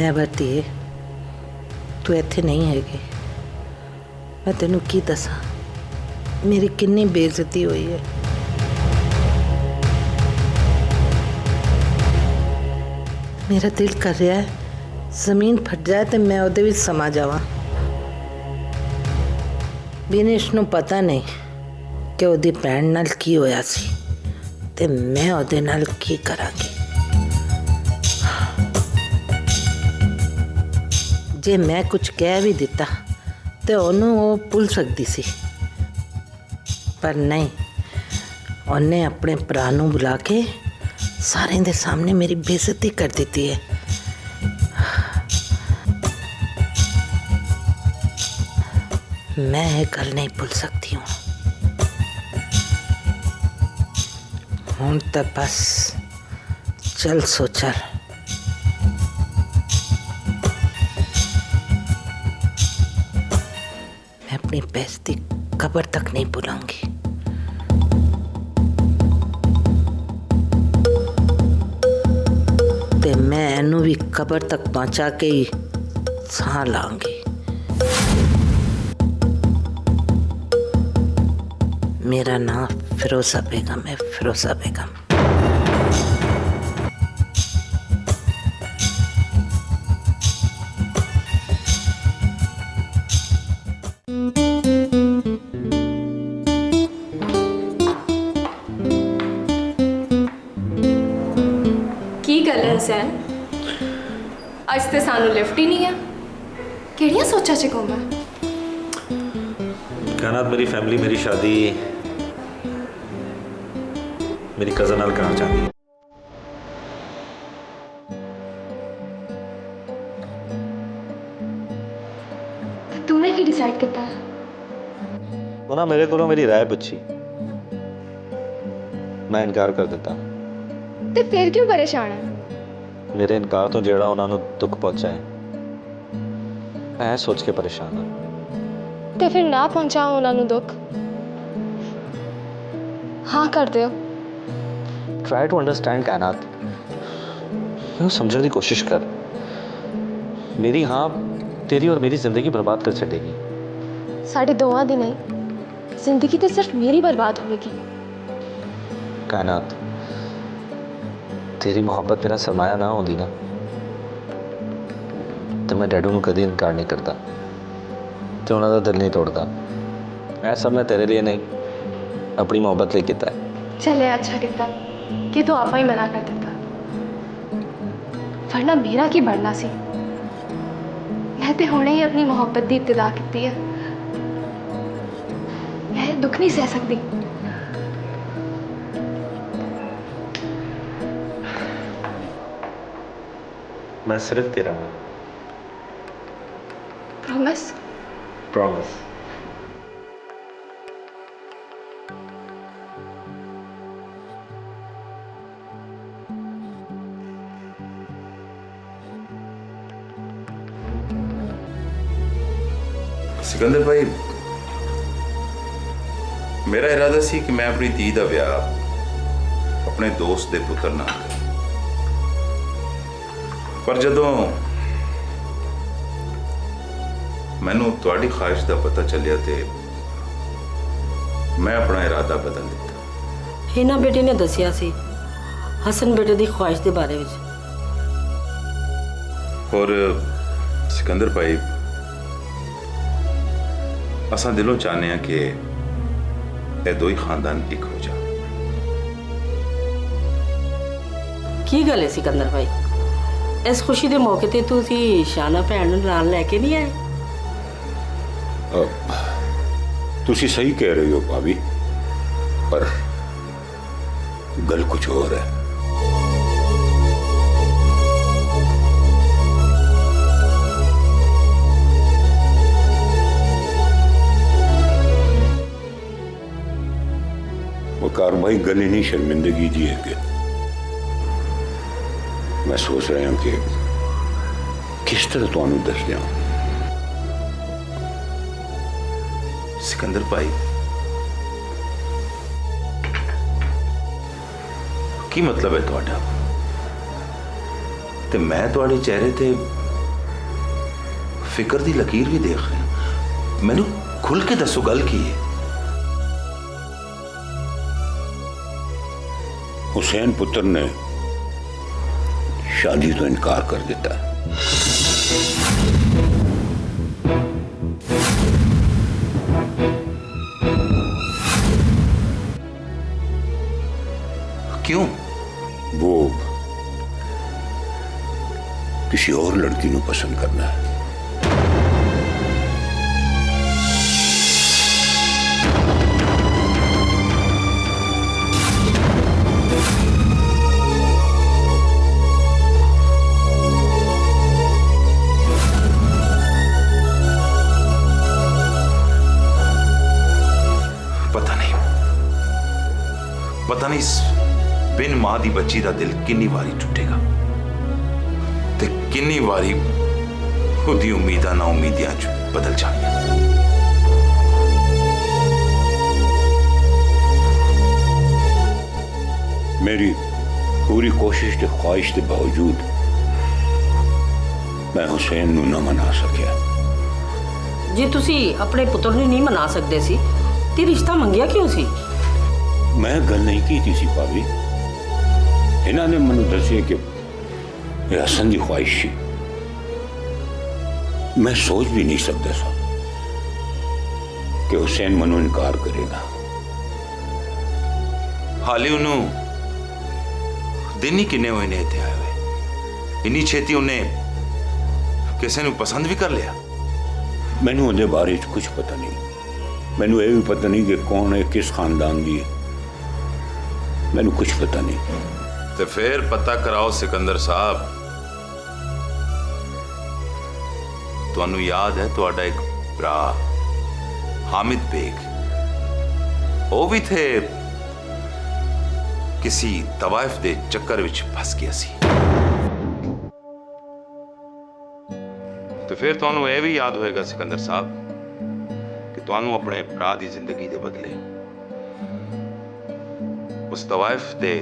रहबर धीए तू इत्थे नहीं हैगी। मैं तेनू की दसा मेरी कितनी बेइज्जती हुई है। मेरा दिल कर रहा है जमीन फट जाए तो मैं उहदे विच समा जावां। विनेश नूं पता नहीं कि उहदी भैन नाल की होया सी ते मैं उहदे नाल की करांगी। जे मैं कुछ कह भी दिता तो उन्होंने वो भुल सकती सी, पर नहीं, उन्हें अपने भरा नूं बुला के सारे दे सामने मेरी बेइज्जती कर दी है। मैं ये गल नहीं भूल सकती हूँ। हुण तो बस चल सो चल। मैं अपनी बेइज्जती कब्र तक नहीं भुलाऊंगी। ते मैं इनू भी कब्र तक पहुंचा के ही साह लाऊंगी। मेरा नाम फिरोजा बेगम है, फिरोजा बेगम। की गल है हुसैन, अज तो सानू लिफ्ट ही नहीं है। किहड़ियां सोचा च गुम है? कायनात मेरी फैमिली मेरी शादी मेरी कजन नाल कराना चाहती है। तूने की डिसाइड किया? उन्हें मेरे को मेरी राय पूछी, मैं इनकार कर दिता। ते फिर क्यों परेशान है? मेरे इनकार तो जेड़ा उन्होंने दुख पहुंचा है, मैं सोच के परेशान हाँ। ते फिर ना पहुंचाओ उन्होंने दुख, हाँ कर दो। ट्राई टू अंडरस्टैंड कायनात, मैं समझने की कोशिश कर। मेरी हाँ तेरी और मेरी जिंदगी बर्बाद कर छेड़ेगी। साढ़े दोवां दी नहीं, जिंदगी तो सिर्फ मेरी बर्बाद होगी। कायनात, तेरी मोहब्बत मेरा सरमाया ना होती ना तो मैं डैडू को कभी इनकार नहीं करता तो उन्होंने दिल नहीं तोड़ता। मैं सब मैं तेरे लिए नहीं अपनी मोहब्बत लिए किया है। चले अच्छा किया कि तू आपा ही मना कर देता, वरना मेरा की बढ़ना सी। मैं तो हुणे ही अपनी मोहब्बत की इब्तिदा की है। मैं दुख नहीं सह सकती। मैं सिर्फ तेरा हूं। प्रॉमिस? प्रॉमिस। सिकंदर भाई, मेरा इरादा सी कि मैं अपनी धी का विआह अपने दोस्त के पुत्र नाल करूं, पर जदों मैनू तुहाडी ख्वाहिश का पता चलिया तो मैं अपना इरादा बदल दिता। हिना बेटे ने दसिया सी हसन बेटे की ख्वाहिश के बारे में। और सिकंदर भाई, असा दिलों चाहते हैं कि ये दो ही खानदान एक हो जाए। की गल है सिकंदर भाई, इस खुशी के मौके ते तुसी शाना भैन नूं नाल लैके नहीं आए? तुसी सही कह रहे हो भाभी, पर गल कुछ और है। वकार भाई, गल ही नहीं शर्मिंदगी जी है कि मैं सोच रहा हूं कि किस तरह तुहानू दस दियां। सिकंदर भाई, की मतलब है तुहाडा? ते मैं तुहाडे चेहरे ते फिक्र दी लकीर भी देख रहे हैं। मैनू खुल के दसो गल की है। हुसैन पुत्र ने शादी तो इनकार कर देता है। क्यों? वो किसी और लड़की को पसंद करना है। पता नहीं इस बिन मां दी बच्ची दा दिल किन्नी वारी टुटेगा ते किन्नी वारी खुदी उम्मीदां ना उम्मीदियां च बदल जानियां। मेरी पूरी कोशिश ते ख्वाहिश के बावजूद मैं हुसैन नू ना मना सकिया। जे तुसी अपने पुत्र नू नहीं मना सकते सी ते रिश्ता मंगिया क्यों सी? मैं गल नहीं की थी सी भाभी। इन्होंने मैनू दसिया कि यह हसन की ख्वाहिश थी। मैं सोच भी नहीं सकता सा कि हुसैन मनु इनकार करेगा। हाली उन्होंने दिन ही किन्ने हुए ने इत्थे आए हुए, इन्नी छेती उन्हें किसी ने पसंद भी कर लिया। मैनू उहदे बारे च कुछ पता नहीं। मैनू यह भी पता नहीं कि कौन है, किस खानदान की है। मैनू कुछ पता नहीं। तो फिर पता कराओ सिकंदर साहब। तुहानू याद है तुहाडा एक भरा हामिद बेग, वो भी थे किसी तवाइफ दे चक्कर विच फस गया सी। तो फिर तुहानू यह भी याद होएगा सिकंदर साहब कि तुहानू अपने भरा दी जिंदगी दे बदले उस तवाइफ दे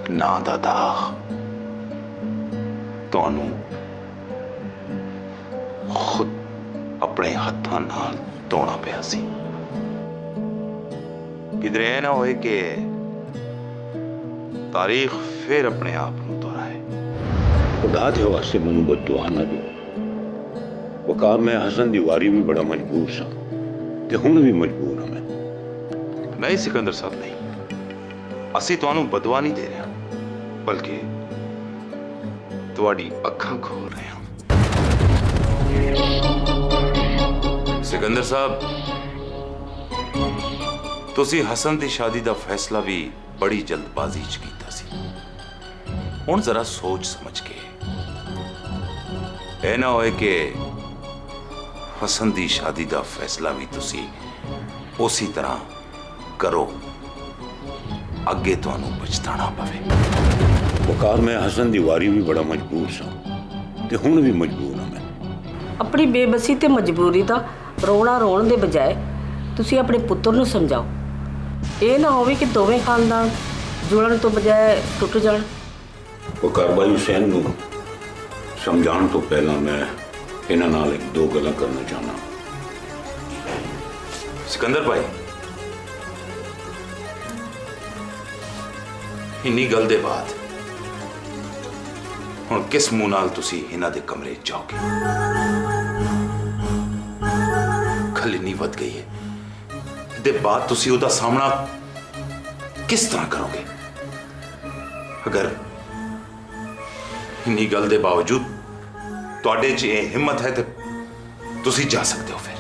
ना दा दाग तुहानू खुद अपने हत्थां नाल धोना पिया सी। किधर यह ना होए कि तारीख फिर अपने आप को दोहराए। खुदा दे वास्ते मैनू बददुआ ना दो। वकार मैं हसन दी वारी भी बड़ा मजबूर सा ते हुण भी मजबूर हाँ। मैं नहीं सिकंदर साहब नहीं, असी तुहानू बदवा नहीं दे रहे, बल्कि तुहाडी अखां खोल रहे हैं। सिकंदर साहब, तुसी हसन दी शादी दा फैसला भी बड़ी जल्दबाजी च कीता सी। हुण जरा सोच समझ के, ऐ ना होए कि हसन दी शादी दा फैसला भी तुसी उसी तरह करो, अगे तुहानू पछताना पवे। वकार मैं हसन दी वारी भी बड़ा मजबूर सा ते हुण भी मजबूर हाँ। मैं अपनी बेबसी ते मजबूरी दा रोना रोण दे बजाय तुसी अपने पुत्र नू समझाओ। ये ना होवे कि दोवें खानदान जुड़न तो बजाय टुट जाण। वकार भाई हुसैन नू समझाने तो पहला मैं इन्हां नाल एक दो गल्लां करना चाहना। सिकंदर भाई, इन्नी गल दे बाद हुण किस मुंह नाल तुसी इन्हां दे कमरे च जाओगे? खल इन्नी वध गई है, दे बाद तुसी उहदा सामना किस तरह करोगे? अगर इन्नी गल दे बावजूद तुहाडे च ये हिम्मत है तो तुसी जा सकते हो। फिर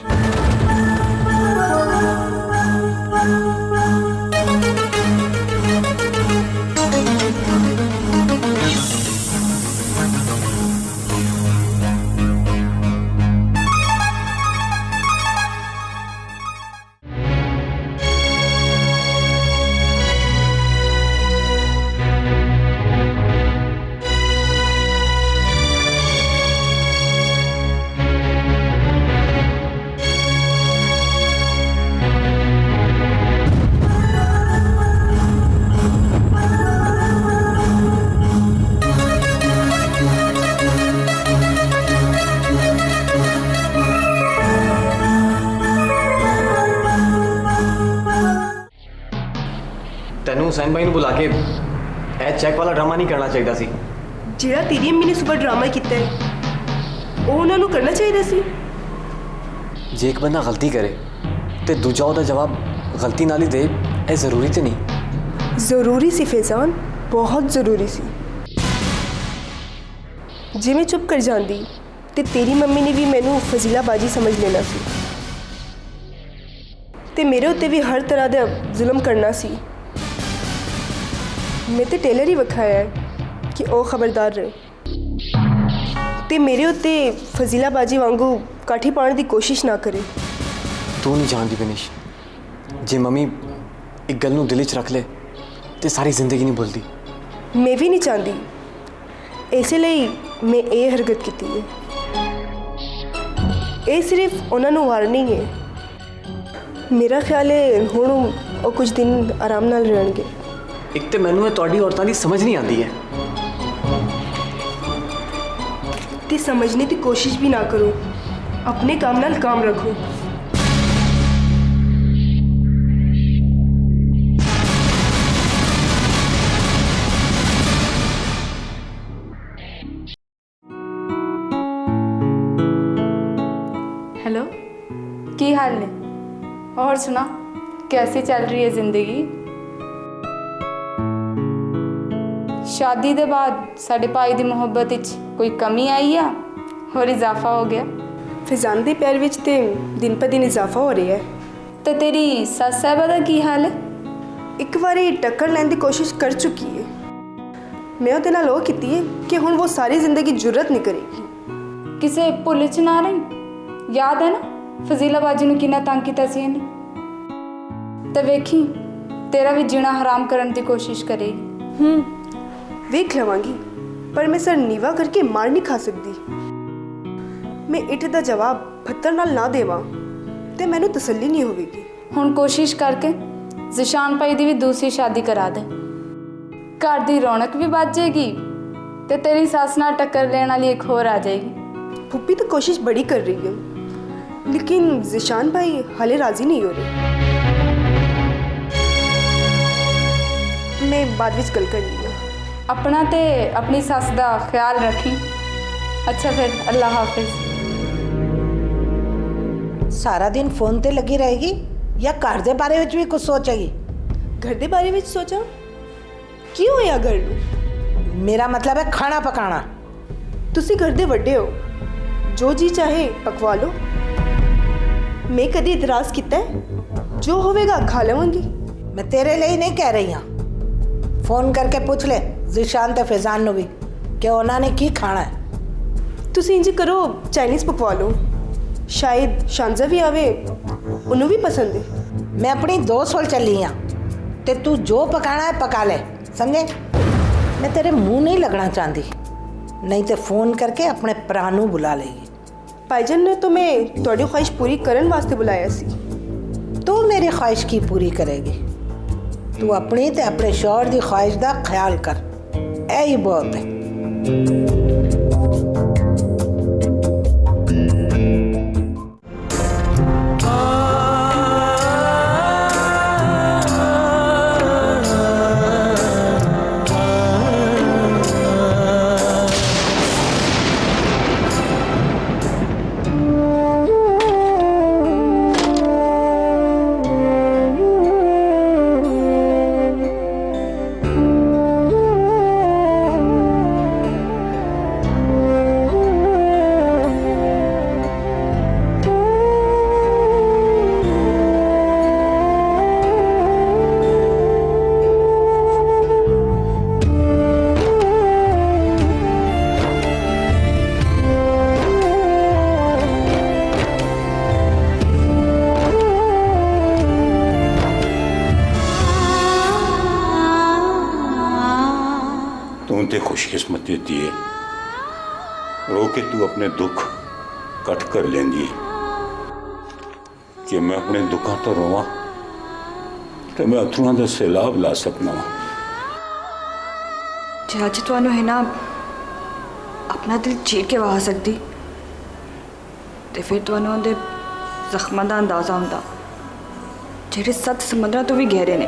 हुसैन भाई ਨੂੰ ਬੁਲਾ ਕੇ ਇਹ ਚੈੱਕ ਵਾਲਾ ਡਰਾਮਾ ਨਹੀਂ ਕਰਨਾ ਚਾਹੀਦਾ ਸੀ। ਜਿਹੜਾ ਤੇਰੀ ਅੰਮੀ ਨੇ ਸੁਬਹ ਡਰਾਮਾ ਕੀਤਾ ਹੈ ਉਹ ਉਹਨਾਂ ਨੂੰ ਕਰਨਾ ਚਾਹੀਦਾ ਸੀ। ਜੇ ਇੱਕ ਬੰਦਾ ਗਲਤੀ ਕਰੇ ਤੇ ਦੂਜਾ ਉਹਦਾ ਜਵਾਬ ਗਲਤੀ ਨਾਲ ਹੀ ਦੇ, ਇਹ ਜ਼ਰੂਰੀ ਤੇ ਨਹੀਂ। ਜ਼ਰੂਰੀ ਸੀ ਫੈਜ਼ਾਨ, ਬਹੁਤ ਜ਼ਰੂਰੀ ਸੀ। ਜੇ ਮੈਂ ਚੁੱਪ ਕਰ ਜਾਂਦੀ ਤੇ ਤੇਰੀ ਮੰਮੀ ਨੇ ਵੀ ਮੈਨੂੰ ਫਜ਼ੀਲਾਬਾਜੀ ਸਮਝ ਲੈਣਾ ਸੀ ਤੇ ਮੇਰੇ ਉੱਤੇ ਵੀ ਹਰ ਤਰ੍ਹਾਂ ਦਾ ਜ਼ੁਲਮ ਕਰਨਾ ਸੀ। ਮੈਂ ਤੇ ਟੇਲਰ ਹੀ ਵਿਖਾਇਆ ਹੈ ਕਿ ਉਹ ਖਬਰਦਾਰ ਰਹੇ ਤੇ ਮੇਰੇ ਉੱਤੇ ਫਜ਼ੀਲਾਬਾਜੀ ਵਾਂਗੂ ਕਾਠੀ ਪਾਉਣ ਦੀ ਕੋਸ਼ਿਸ਼ ਨਾ ਕਰੇ। ਤੂੰ ਨਹੀਂ ਜਾਣਦੀ ਬਨਿਸ਼, ਜੇ ਮੰਮੀ ਇੱਕ ਗੱਲ ਨੂੰ ਦਿਲ 'ਚ ਰੱਖ ਲੈ ਤੇ ਸਾਰੀ ਜ਼ਿੰਦਗੀ ਨਹੀਂ ਭੁੱਲਦੀ। ਮੈਂ ਵੀ ਨਹੀਂ ਚਾਹੁੰਦੀ, ਇਸੇ ਲਈ ਮੈਂ ਇਹ ਹਰਕਤ ਕੀਤੀ ਹੈ। ਇਹ ਸਿਰਫ ਉਹਨਾਂ ਨੂੰ ਵਾਰਨਿੰਗ ਹੈ। ਮੇਰਾ ਖਿਆਲ ਹੈ ਹੁਣ ਉਹ ਕੁਝ ਦਿਨ ਆਰਾਮ ਨਾਲ ਰਹਿਣਗੇ। ਇੱਕ ਤੇ ਮੈਨੂੰ ਇਹ ਤੁਹਾਡੀ ਔਰਤਾਂ ਦੀ ਸਮਝ ਨਹੀਂ ਆਉਂਦੀ ਹੈ। ਤੇ ਸਮਝਣੇ ਦੀ ਕੋਸ਼ਿਸ਼ ਵੀ ਨਾ ਕਰੋ, ਆਪਣੇ ਕੰਮ ਨਾਲ ਕੰਮ ਰੱਖੋ। हेलो, की हाल ने? और सुना, कैसी चल रही है जिंदगी? शादी के बाद साडे भाई की मुहब्बत विच कोई कमी आई या और इजाफा हो गया? फिजान दे प्यार विच ते दिन पर दिन इजाफा हो रहा है। तो तेरी सस साहबा का की हाल है? एक बारी टक्कर लैन की कोशिश कर चुकी है। मैं उहदे नाल ओह कीती है कि हुण वो सारी जिंदगी जुर्रत नहीं करेगी। किसे भुल च ना रही? याद है ना फजीलाबाजी नूं किन्ना तंग कीता सी इहने? ते वेखी तेरा भी जीना हराम करने की कोशिश करेगी। वेख लवांगी, पर मैं सर नीवा करके मार नहीं खा सकती। मैं इठ दा जवाब पत्थर नाल ना देवां ते मैनूं तसल्ली नहीं होवेगी। हुण कोशिश करके जिशान भाई की भी दूसरी शादी करा दे, घर की रौनक भी बच जाएगी ते तेरी सस नाल टक्कर लेने वाली एक होर आ जाएगी। फुप्पी तो कोशिश बड़ी कर रही है, लेकिन जिशान भाई हाले राजी नहीं हो रहे। मैं बाद विच गल करनी है। अपना ते अपनी सस का ख्याल रखी। अच्छा फिर अल्लाह हाफिज। सारा दिन फोन ते लगी रहेगी या घर दे बारे विच भी कुछ सोचेगी? घर दे बारे विच सोचा की होया घर नूं? मेरा मतलब है खाना पकाना। तुसी घर दे वड्डे हो, जो जी चाहे पकवा लो। मैं कदी इतराज़ किया है? जो होवेगा खा लवांगी। मैं तेरे लिए नहीं कह रही हाँ, फोन करके पूछ ले जिशान ते फैजान नूं भी कि उन्होंने की खाना है। तुसी इंज करो, चाइनीज़ पकवा लो, शायद शांजा भी आवे, उन्होंने भी पसंद है। मैं अपनी दोस्त वाल चली हाँ, ते तू जो पकाना है पका ले, समझे? मैं तेरे मुंह नहीं लगना चाहती, नहीं तो फोन करके अपने भरा नूं बुला लेगी। भाईजान ने तो मैं तुहाडी ख्वाहिश पूरी करन वास्ते बुलाया सी। तू मेरी ख्वाहिश की पूरी करेगी? तू अपनी ते अपने शौहर की ख्वाहिश का ख्याल कर, यही बहुत है। ते खुशकिस्मती होती है रो के तू अपने दुख कट कर लेंदी कि मैं अपने दुखों तो रोवां तो मैं अथरूआं दा सैलाब ला सकना वा। जे अज तुहानू है ना अपना दिल चीर के वहा सकती तो फिर तुहानू उहदे जख्मां दा अंदाजा हुंदा जेहड़े 7 समुद्रां तो भी गहरे ने।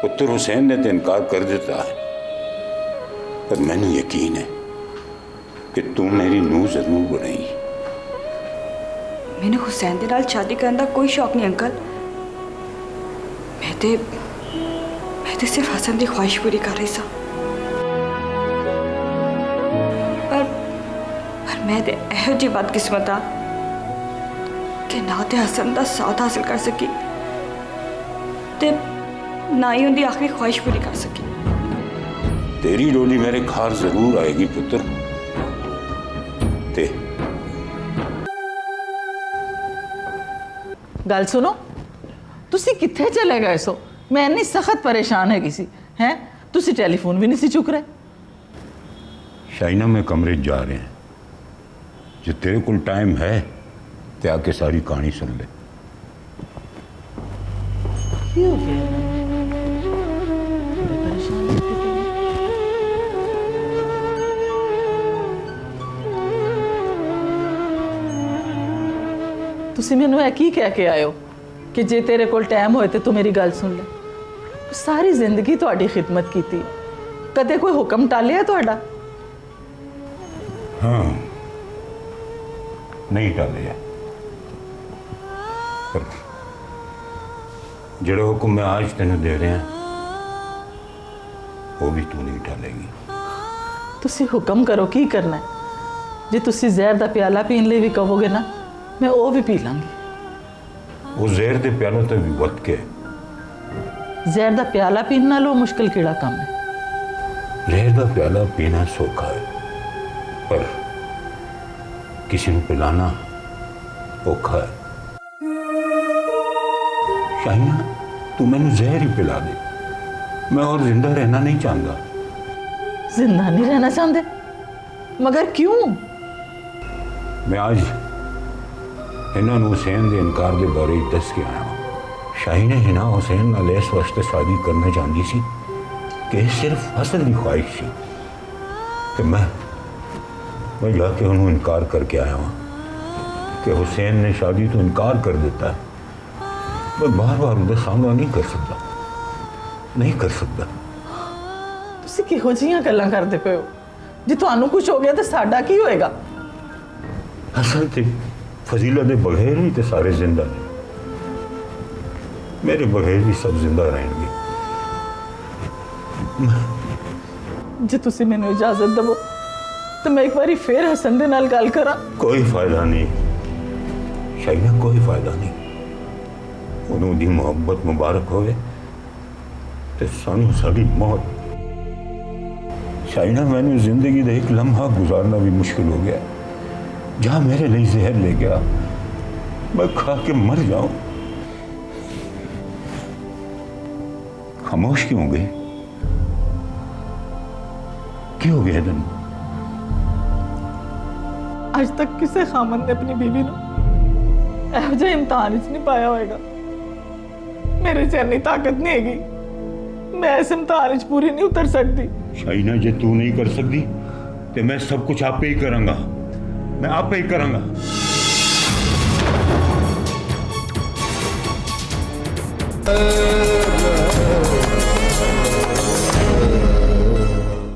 पुत्र हुसैन ने तो इनकार कर दिता है, पर मैंने यकीन है कि तू मेरी नूह जरूर बनेगी। मैंने हुसैन के नाल शादी करने का कोई शौक नहीं अंकल। मैं तो सिर्फ हसन की ख्वाहिश पूरी कर रही सा। पर मैं तो यहो जी बदकिस्मत हाँ कि ना तो हसन का साथ हासिल कर सकी ते ना ही उनकी आखिरी ख्वाहिश पूरी कर सकी। तेरी डोली मेरे घर जरूर आएगी पुत्र। ते गल सुनो, तुसी कित्थे चले गए सो? मैं इन्नी सख्त परेशान है किसी हैं, तुसी टेलीफोन भी नहीं सी चुक रहे। शाइना में कमरे जा रहे हैं, जो तेरे को टाइम है ते आके सारी कहानी सुन ले। की हो गया? बड़े परेशान लगते थे। तुसी मैनू है की कह के आयो कि जे तेरे कोल टाइम होए ते तू मेरी गल सुन ले। सारी जिंदगी तुहाडी खिदमत कीती, कदे कोई हुक्म टालिया तुहाडा? हाँ, नहीं टाले, पर जेड़ा हुक्म मैं आज तेन दे रहा वो भी तू नहीं टालेगी। तुसी हुक्म करो, की करना है? जे तुसी जहर दा प्याला पीन लिए भी कहोगे ना, मैं वो भी पी लांगी। वो जहर दे प्यालों तो भी वत के जहर दा प्याला पीन नालों मुश्किल केड़ा काम है? जहर दा प्याला पीना सौखा है, पर किसी को पिलाना औखा है। शाहिना, तू मैंने जहर ही पिला दे, मैं और जिंदा रहना नहीं चाहता। जिंदा नहीं रहना चाहते? मगर क्यों? मैं आज इन्होंने हुसैन के इनकार के बारे दस के आया हूँ। शाहीन हिना हुसैन नाल इस वास्ते शादी करना चाहती सी कि सिर्फ हसन की ख्वाहिश थी कि मैं जाके उन्होंने इनकार करके आया हूँ कि हुसैन ने शादी तो इनकार कर देता है, मैं बार बार उनका सामना नहीं कर सकता, नहीं कर सकता। तुसी किहो जिहियां गल्लां करदे पे हो? जे तुहानू कुछ हो गया तो साडा की होएगा? असल ते फजीला दे बगैर ही तो सारे जिंदा ने, मेरे बगैर भी सब जिंदा रहेंगे। जे तुसी मैनू इजाजत दवो तो मैं एक बारी फिर हसन दे नाल गल करा। कोई फायदा नहीं शाइना, कोई फायदा नहीं। उन्हों दी मोहब्बत मुबारक होवे ते सानू साडी मौत। शाइना, मैंने जिंदगी का एक लम्हा गुजारना भी मुश्किल हो गया। जहां मेरे लिए जहर ले गया, मैं खा के मर जाऊं। खामोश क्यों हो गई? क्यों हो गया दिन? आज तक किसी खामन ने अपनी बीवी नू एहो जिहा इम्तिहान च नहीं पाया होएगा। मेरे च इन्नी ताकत नहीं हैगी, मैं इस इम्तिहान च पूरी नहीं उतर सकती। शाइना, जे तू नहीं कर सकती तो मैं सब कुछ आपे ही करूंगा, मैं आपे ही करूंगा।